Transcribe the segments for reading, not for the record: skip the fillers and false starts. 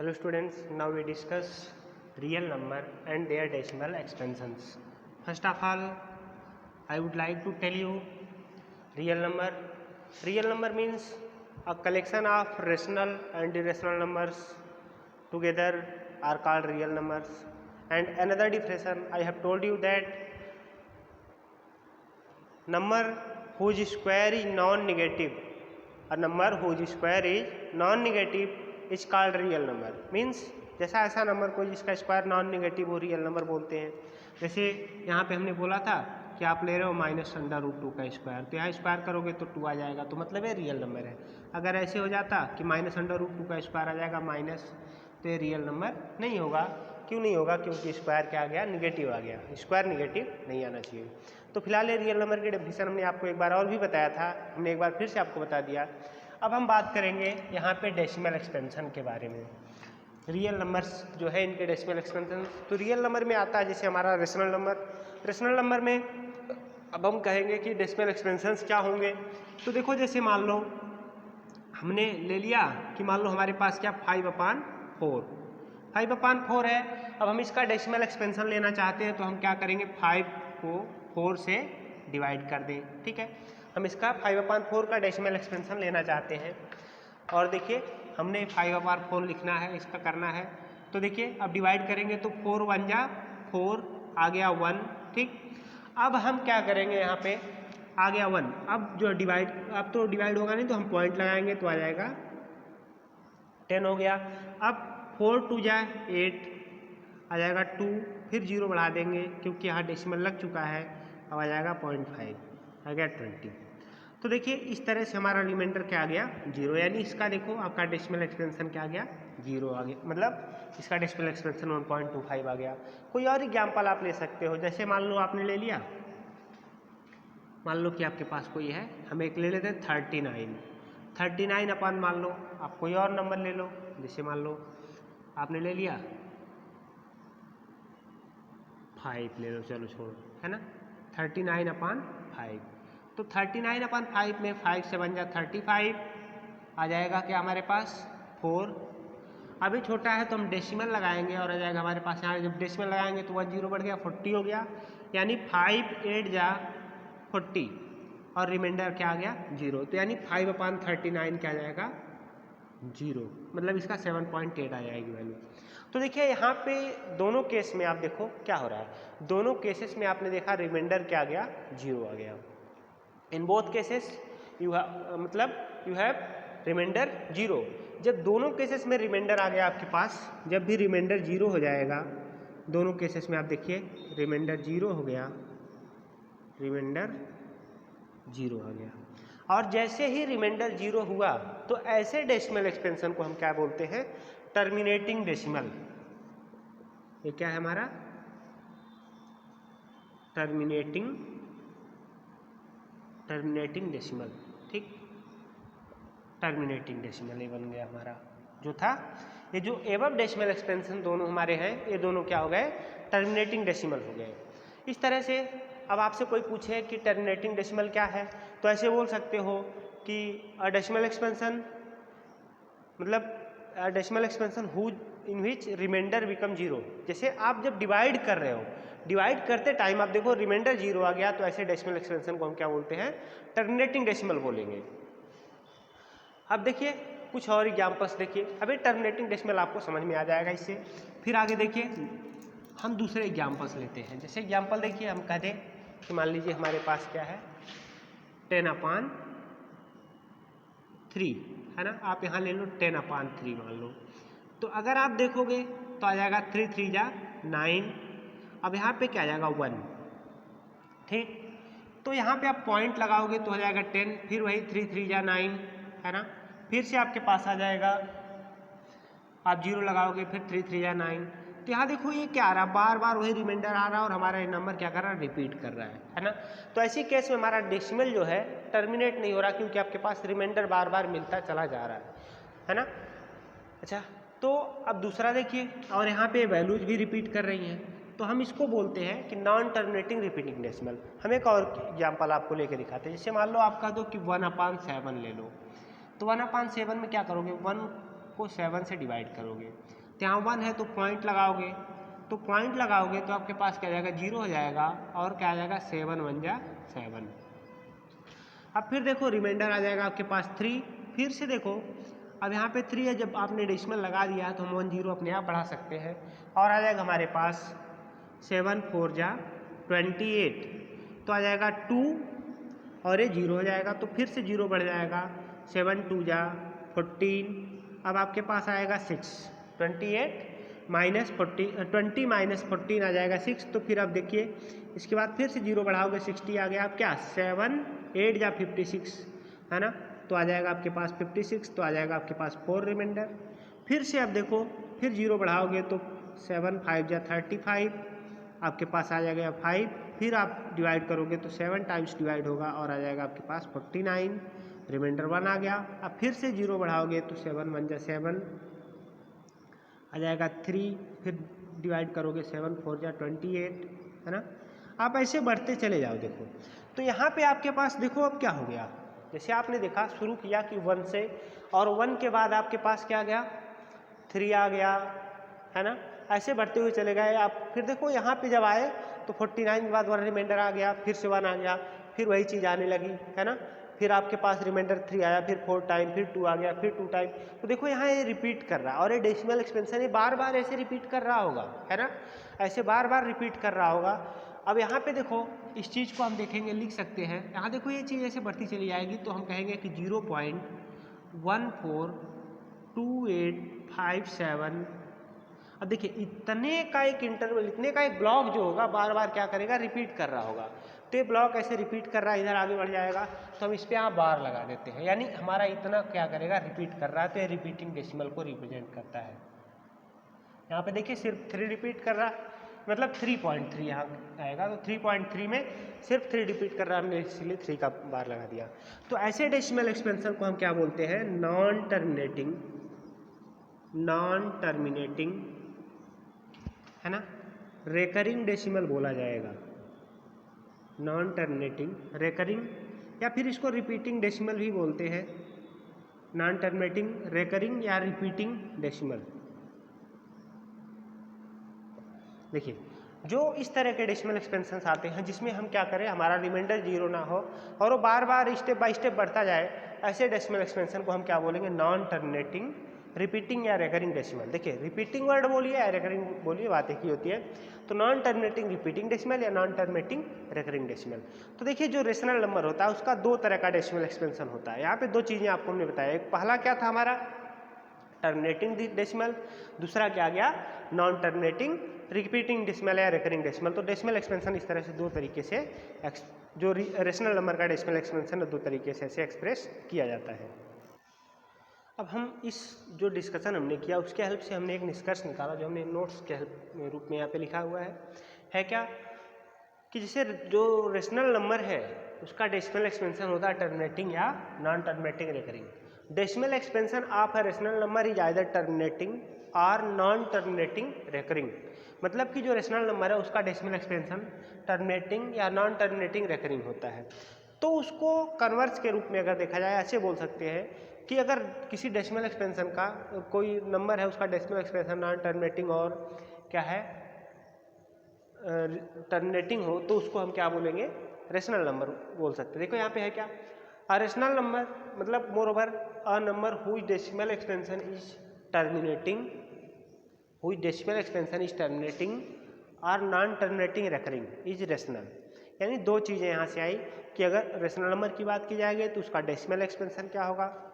Hello students, now we discuss real number and their decimal expansions. First of all, I would like to tell you real number. Real number means a collection of rational and irrational numbers together are called real numbers. And another definition, I have told you that number whose square is non-negative, a number whose square is non-negative is called real number. Means जैसा ऐसा number को जिसका square non negative वो real number बोलते हैं. जैसे यहाँ पे हमने बोला था कि आप ले रहे हो -√2 का स्क्वायर, तो यहाँ स्क्वायर करोगे तो 2 आ जाएगा, तो मतलब ये रियल नंबर है. अगर ऐसे हो जाता कि -√2 का स्क्वायर आ जाएगा माइनस, तो ये रियल नंबर नहीं होगा. क्यों नहीं होगा? क्योंकि स्क्वायर क्या आ गया? निगेटिव आ गया. स्क्वायर निगेटिव नहीं आना चाहिए. तो फिलहाल ये रियल नंबर की डेफिनेशन हमने आपको एक बार और भी बताया था, हमने एक बार फिर से आपको बता दिया. अब हम बात करेंगे यहाँ पे डेसिमल एक्सपेंशन के बारे में. रियल नंबर्स जो है इनके डेसिमल एक्सपेंशन. तो रियल नंबर में आता है जैसे हमारा रेशनल नंबर. रेशनल नंबर में अब हम कहेंगे कि डेसिमल एक्सपेंशंस क्या होंगे. तो देखो जैसे मान लो हमने ले लिया कि मान लो हमारे पास क्या 5/4. 5/4 है. अब हम इसका डेसिमल एक्सपेंशन लेना चाहते हैं तो हम क्या करेंगे? 5 को 4 से डिवाइड कर दें. ठीक है, हम इसका 5/4 का डेसिमल एक्सपेंशन लेना चाहते हैं. और देखिए हमने 5/4 लिखना है, इसका करना है. तो देखिए अब डिवाइड करेंगे तो 4 1 जा 4 आ गया 1. ठीक, अब हम क्या करेंगे? यहाँ पे आ गया 1. अब जो डिवाइड, अब तो डिवाइड होगा नहीं तो हम पॉइंट लगाएंगे तो आ जाएगा 10 हो गया. अब 4 2 जाए 8 आ जाएगा 2, फिर 0 बढ़ा देंगे क्योंकि यहाँ डेसिमल लग चुका है. अब आ जाएगा 0.5 आ गया 20. तो देखिए इस तरह से हमारा रिमाइंडर क्या आ गया? 0. यानी इसका देखो आपका डेसिमल एक्सपेंशन क्या आ गया? 0 आ गया. मतलब इसका डेसिमल एक्सपेंशन 1.25 आ गया. कोई और एग्जाम्पल आप ले सकते हो. जैसे मान लो आपने ले लिया, मान लो कि आपके पास कोई है, हम एक ले लेते हैं 39 अपन मान लो आप कोई और नंबर ले लो. जैसे मान लो आपने ले लिया 5 ले लो, चलो छोड़ो, है ना. 39/5. तो 39/5 में 5 से बन जा 35 आ जाएगा. क्या हमारे पास? 4. अभी छोटा है तो हम डेसिमल लगाएंगे और आ जाएगा हमारे पास. यहाँ जब डेसिमल लगाएंगे तो 1 0 बढ़ गया, 40 हो गया. यानी 5 8 जा 40 और रिमाइंडर क्या आ गया? 0. तो यानी 5/39 क्या आ जाएगा? 0. मतलब इसका 7.8 आ जाएगी वैल्यू. तो देखिए यहाँ पे दोनों केस में आप देखो क्या हो रहा है. दोनों केसेस में आपने देखा रिमाइंडर क्या आ गया? 0 आ गया. In both cases you have remainder 0. जब दोनों केसेस में रिमाइंडर आ गया आपके पास, जब भी रिमाइंडर 0 हो जाएगा दोनों केसेस में, आप देखिए रिमाइंडर 0 हो गया, रिमाइंडर 0 आ गया. और जैसे ही रिमाइंडर 0 हुआ तो ऐसे डेसिमल एक्सपेंशन को हम क्या बोलते हैं? Terminating decimal. ये क्या है हमारा? Terminating decimal. ठीक, टर्मिनेटिंग डेसिमल ये बन गया हमारा. जो था ये जो एबव डेसिमल एक्सपेंशन दोनों हमारे हैं, ये दोनों क्या हो गए? टर्मिनेटिंग डेसिमल हो गए. इस तरह से अब आपसे कोई पूछे कि टर्मिनेटिंग डेसिमल क्या है, तो ऐसे बोल सकते हो कि डेसिमल एक्सपेंशन मतलब decimal expansion whose in which remainder become 0. जैसे आप जब डिवाइड कर रहे हो, डिवाइड करते टाइम आप देखो रिमाइंडर 0 आ गया, तो ऐसे डेसिमल एक्सपेंशन को हम क्या बोलते हैं? टर्मिनेटिंग डेसिमल बोलेंगे. अब देखिए कुछ और एग्जाम्पल्स देखिए. अभी टर्मिनेटिंग डेसिमल आपको समझ में आ जाएगा इससे. फिर आगे देखिए हम दूसरे एग्जाम्पल्स लेते हैं. जैसे एग्जाम्पल देखिए हम कह दें कि मान लीजिए हमारे पास क्या है? 10/3 है ना. आप यहाँ ले लो 10/3 मान लो. तो अगर आप देखोगे तो आ जाएगा 3 3 जा 9. अब यहाँ पे क्या आ जाएगा? 1. ठीक, तो यहाँ पे आप पॉइंट लगाओगे तो हो जाएगा 10, फिर वही 3 3 जा 9 है ना. फिर से आपके पास आ जाएगा, आप 0 लगाओगे फिर 3 3 जा 9. तो यहाँ देखो ये क्या आ रहा है? बार बार वही रिमाइंडर आ रहा है और हमारा ये नंबर क्या कर रहा है? रिपीट कर रहा है ना. तो ऐसी केस में हमारा डेसिमल जो है टर्मिनेट नहीं हो रहा क्योंकि आपके पास रिमाइंडर बार बार मिलता चला जा रहा है ना. अच्छा, तो अब दूसरा देखिए, और यहाँ पे वैल्यूज भी रिपीट कर रही हैं, तो हम इसको बोलते हैं कि नॉन टर्मिनेटिंग रिपीटिंग डेसिमल. हम एक और एग्जाम्पल आपको लेके दिखाते हैं. जैसे मान लो आप कह दो कि 1/7 ले लो. तो 1/7 में क्या करोगे? 1 को 7 से डिवाइड करोगे तो यहाँ 1 है तो पॉइंट लगाओगे, तो पॉइंट लगाओगे तो आपके पास क्या जाएगा 0 हो जाएगा और क्या आ जाएगा 7 1 जा 7। अब फिर देखो रिमाइंडर आ जाएगा आपके पास 3। फिर से देखो अब यहाँ पे 3 है, जब आपने डेसिमल लगा दिया तो हम 1 0 अपने आप बढ़ा सकते हैं और आ जाएगा हमारे पास 7 4 जा 28, तो आ जाएगा 2 और ये 0 हो जाएगा तो फिर से 0 बढ़ जाएगा 7 2 जा 14। अब आपके पास आएगा 6, 28 माइनस 40 20 माइनस 14 आ जाएगा 6। तो फिर आप देखिए इसके बाद फिर से 0 बढ़ाओगे 60 आ गया। अब क्या 7 8 जा 56 है ना, तो आ जाएगा आपके पास 56, तो आ जाएगा आपके पास 4 रिमाइंडर। फिर से आप देखो फिर 0 बढ़ाओगे तो 7 5 जा 35 आपके पास आ जाएगा 5। फिर आप डिवाइड करोगे तो 7 टाइम्स डिवाइड होगा और आ जाएगा आपके पास 49, रिमाइंडर 1 आ गया। अब फिर से 0 बढ़ाओगे तो 7 1 जा 7 आ जाएगा 3, फिर डिवाइड करोगे 7 4 जा 28 है ना। आप ऐसे बढ़ते चले जाओ। देखो तो यहाँ पे आपके पास देखो अब क्या हो गया, जैसे आपने देखा शुरू किया कि 1 से और 1 के बाद आपके पास क्या आ गया 3 आ गया है ना, ऐसे बढ़ते हुए चले गए आप। फिर देखो यहाँ पे जब आए तो 49 के बाद 1 रिमाइंडर आ गया, फिर से 1 आ गया, फिर वही चीज़ आने लगी है ना। फिर आपके पास रिमाइंडर 3 आया, फिर 4 टाइम, फिर 2 आ गया, फिर 2 टाइम। तो देखो यहाँ ये रिपीट कर रहा है और ये डेसिमल एक्सपेंशन ये बार बार ऐसे रिपीट कर रहा होगा है ना, ऐसे बार बार रिपीट कर रहा होगा। अब यहाँ पे देखो इस चीज़ को हम देखेंगे, लिख सकते हैं यहाँ देखो ये चीज़ ऐसे बढ़ती चली जाएगी तो हम कहेंगे कि 0.142857। अब देखिए इतने का एक इंटरवल, इतने का एक ब्लॉक जो होगा बार बार क्या करेगा रिपीट कर रहा होगा। तो ये ब्लॉक ऐसे रिपीट कर रहा है, इधर आगे बढ़ जाएगा तो हम इस पर यहाँ बार लगा देते हैं, यानी हमारा इतना क्या करेगा रिपीट कर रहा है, तो ये रिपीटिंग डेसिमल को रिप्रेजेंट करता है। यहाँ पे देखिए सिर्फ 3 रिपीट कर रहा है, मतलब 3.3 यहाँ आएगा, तो 3.3 में सिर्फ 3 रिपीट कर रहा है, हमने इसलिए 3 का बार लगा दिया। तो ऐसे डेसिमल एक्सपेंशन को हम क्या बोलते हैं नॉन टर्मिनेटिंग है ना, रेकरिंग डेसिमल बोला जाएगा, नॉन टर्मिनेटिंग रेकरिंग, या फिर इसको रिपीटिंग डेसिमल भी बोलते हैं, नॉन टर्मिनेटिंग रेकरिंग या रिपीटिंग डेसिमल। देखिए जो इस तरह के डेसिमल एक्सपेंशंस आते हैं जिसमें हम क्या करें हमारा रिमाइंडर 0 ना हो और वो बार बार स्टेप बाय स्टेप बढ़ता जाए, ऐसे डेसिमल एक्सपेंशन को हम क्या बोलेंगे नॉन टर्मिनेटिंग रिपीटिंग या रेकरिंग डेसिमल। देखिए रिपीटिंग वर्ड बोलिए या रेकरिंग बोलिए बात एक ही होती है। तो नॉन टर्मिनेटिंग रिपीटिंग डेसिमल या नॉन टर्मिनेटिंग रेकरिंग डेसिमल। तो देखिए जो रेशनल नंबर होता है उसका 2 तरह का डेसिमल एक्सपेंशन होता है। यहाँ पे 2 चीज़ें आपको हमने बताया, एक पहला क्या था हमारा टर्मिनेटिंग डेसिमल, दूसरा क्या गया नॉन टर्मिनेटिंग रिपीटिंग डेसिमल या रेकरिंग डेसिमल। तो डेसिमल एक्सपेंशन इस तरह से 2 तरीके से जो रेशनल नंबर का डेसिमल एक्सपेंशन है 2 तरीके से ऐसे एक्सप्रेस किया जाता है। अब हम इस जो डिस्कशन हमने किया उसके हेल्प से हमने एक निष्कर्ष निकाला जो हमने नोट्स के हेल्प रूप में यहाँ पे लिखा हुआ है क्या कि जैसे जो रेशनल नंबर है उसका डेसिमल एक्सपेंशन होता है टर्मिनेटिंग या non terminating recurring. Decimal expansion of a rational number is either terminating और नॉन टर्मिनेटिंग रेकरिंग। मतलब कि जो रेशनल नंबर है उसका डेसिमल एक्सपेंशन टर्मिनेटिंग या नॉन टर्मिनेटिंग रेकरिंग होता है। तो उसको कन्वर्स के रूप में अगर देखा जाए ऐसे बोल सकते हैं कि अगर किसी डेसिमल एक्सपेंशन का कोई नंबर है उसका डेसिमल एक्सपेंशन नॉन टर्मिनेटिंग और क्या है टर्मिनेटिंग हो तो उसको हम क्या बोलेंगे रेशनल नंबर बोल सकते हैं। देखो यहाँ पे है क्या अ रेशनल नंबर मतलब moreover a number whose decimal expansion is terminating और non terminating recurring is rational. यानी 2 चीज़ें यहाँ से आई कि अगर रेशनल नंबर की बात की जाएगी तो उसका डेसिमल एक्सपेंशन क्या होगा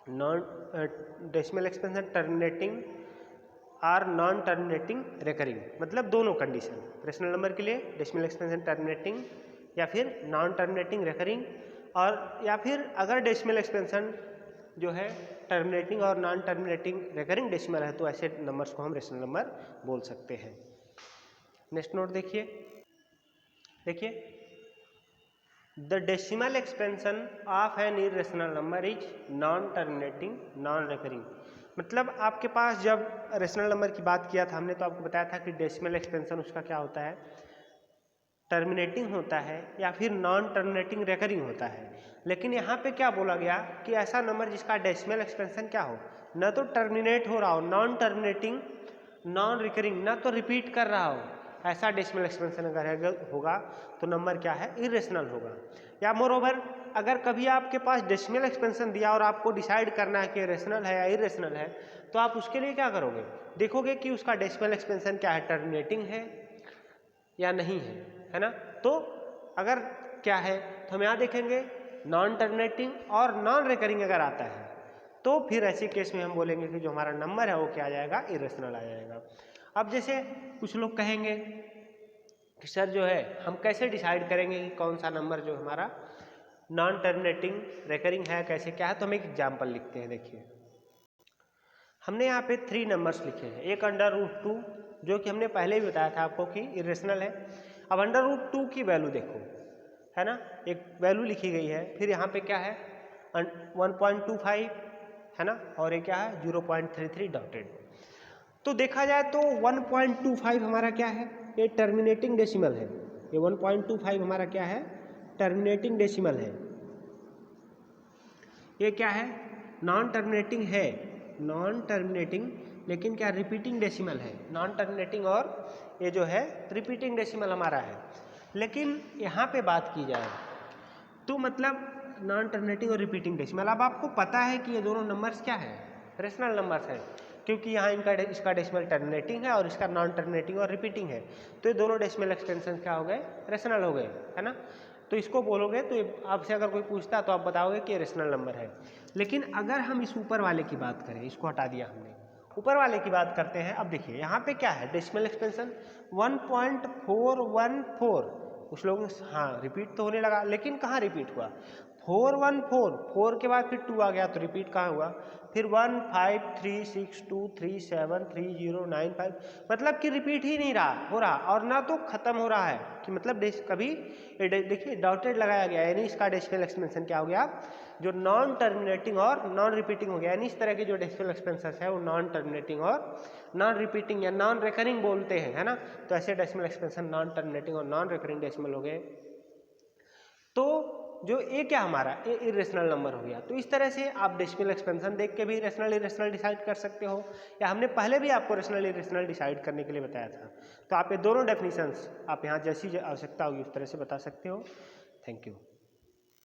डेसिमल एक्सपेंशन टर्मिनेटिंग और नॉन टर्मिनेटिंग रेकरिंग, मतलब दोनों कंडीशन रेशनल नंबर के लिए डेसिमल एक्सपेंशन टर्मिनेटिंग या फिर नॉन टर्मिनेटिंग रेकरिंग, और या फिर अगर डेसिमल एक्सपेंशन जो है टर्मिनेटिंग और नॉन टर्मिनेटिंग रेकरिंग डेसिमल है तो ऐसे नंबर्स को हम रेशनल नंबर बोल सकते हैं। नेक्स्ट नोट देखिए the decimal expansion of an irrational number is non terminating non recurring. मतलब आपके पास जब रेशनल नंबर की बात किया था हमने तो आपको बताया था कि डेसिमल एक्सपेंशन उसका क्या होता है टर्मिनेटिंग होता है या फिर नॉन टर्मिनेटिंग रेकरिंग होता है। लेकिन यहाँ पे क्या बोला गया कि ऐसा नंबर जिसका डेसिमल एक्सपेंशन क्या हो न तो टर्मिनेट हो रहा हो, नॉन टर्मिनेटिंग, नॉन रिकरिंग, ना तो रिपीट कर रहा हो, ऐसा डेसिमल एक्सपेंशन अगर होगा तो नंबर क्या है, इरेशनल होगा। या मोरओवर अगर कभी आपके पास डेसिमल एक्सपेंशन दिया और आपको डिसाइड करना है कि रेशनल है या इरेशनल है, तो आप उसके लिए क्या करोगे, देखोगे कि उसका डेसिमल एक्सपेंशन क्या है, टर्मिनेटिंग है या नहीं है ना। तो अगर क्या है तो हम यहाँ देखेंगे नॉन टर्मिनेटिंग और नॉन रिकरिंग अगर आता है तो फिर ऐसे केस में हम बोलेंगे कि जो हमारा नंबर है वो क्या आ जाएगा, इरेशनल आ जाएगा। अब जैसे कुछ लोग कहेंगे कि सर जो है हम कैसे डिसाइड करेंगे कि कौन सा नंबर जो हमारा नॉन टर्मिनेटिंग रिकरिंग है, कैसे क्या है, तो हम एक एग्जाम्पल लिखते हैं। देखिए हमने यहाँ पे 3 नंबर्स लिखे हैं, एक √2 जो कि हमने पहले भी बताया था आपको कि इरेशनल है। अब √2 की वैल्यू देखो, है ना, एक वैल्यू लिखी गई है, फिर यहाँ पे क्या है 1.25 है ना, और ये क्या है 0.33 डॉटेड। तो देखा जाए तो 1.25 हमारा क्या है, ये टर्मिनेटिंग डेसिमल है। ये 1.25 हमारा क्या है, टर्मिनेटिंग डेसिमल है। ये क्या है, नॉन टर्मिनेटिंग है, नॉन टर्मिनेटिंग, लेकिन क्या रिपीटिंग डेसिमल है, नॉन टर्मिनेटिंग और ये जो है रिपीटिंग डेसिमल हमारा है। लेकिन यहाँ पे बात की जाए तो मतलब नॉन टर्मिनेटिंग और रिपीटिंग डेसिमल, अब आपको पता है कि ये दोनों नंबर्स क्या है, रेशनल नंबर्स है, क्योंकि यहाँ इसका डेसिमल टर्मिनेटिंग है और इसका नॉन टर्मिनेटिंग और रिपीटिंग है, तो ये दोनों डेसिमल एक्सटेंशन क्या हो गए, रेशनल हो गए, है ना। तो इसको बोलोगे तो आपसे अगर कोई पूछता तो आप बताओगे कि रेशनल नंबर है। लेकिन अगर हम इस ऊपर वाले की बात करें, इसको हटा दिया हमने, ऊपर वाले की बात करते हैं। अब देखिए यहाँ पे क्या है, डेसिमल एक्सपेंशन 1.414, कुछ लोग हाँ रिपीट तो होने लगा, लेकिन कहाँ रिपीट हुआ, 414, 4 के बाद फिर 2 आ गया तो रिपीट कहाँ हुआ, फिर 15362373095, मतलब कि रिपीट ही नहीं रहा हो रहा, और ना तो खत्म हो रहा है कि मतलब कभी देखिए डॉटेड लगाया गया, यानी इसका डेसिमल एक्सपेंशन क्या हो गया, जो नॉन टर्मिनेटिंग और नॉन रिपीटिंग हो गया। यानी इस तरह के जो डेसिमल एक्सपेंशन है वो नॉन टर्मिनेटिंग और नॉन रिपीटिंग या नॉन रिकरिंग बोलते हैं, है ना। तो ऐसे डेसिमल एक्सपेंशन नॉन टर्मिनेटिंग और नॉन रिकरिंग डेसिमल हो गए। तो जो ए क्या हमारा, ए इरेशनल नंबर हो गया। तो इस तरह से आप डेसिमल एक्सपेंशन देख के भी रेशनल इरेशनल डिसाइड कर सकते हो, या हमने पहले भी आपको रेशनल इरेशनल डिसाइड करने के लिए बताया था। तो आप ये दोनों डेफिनेशंस आप यहाँ जैसी आवश्यकता होगी उस तरह से बता सकते हो। Thank you.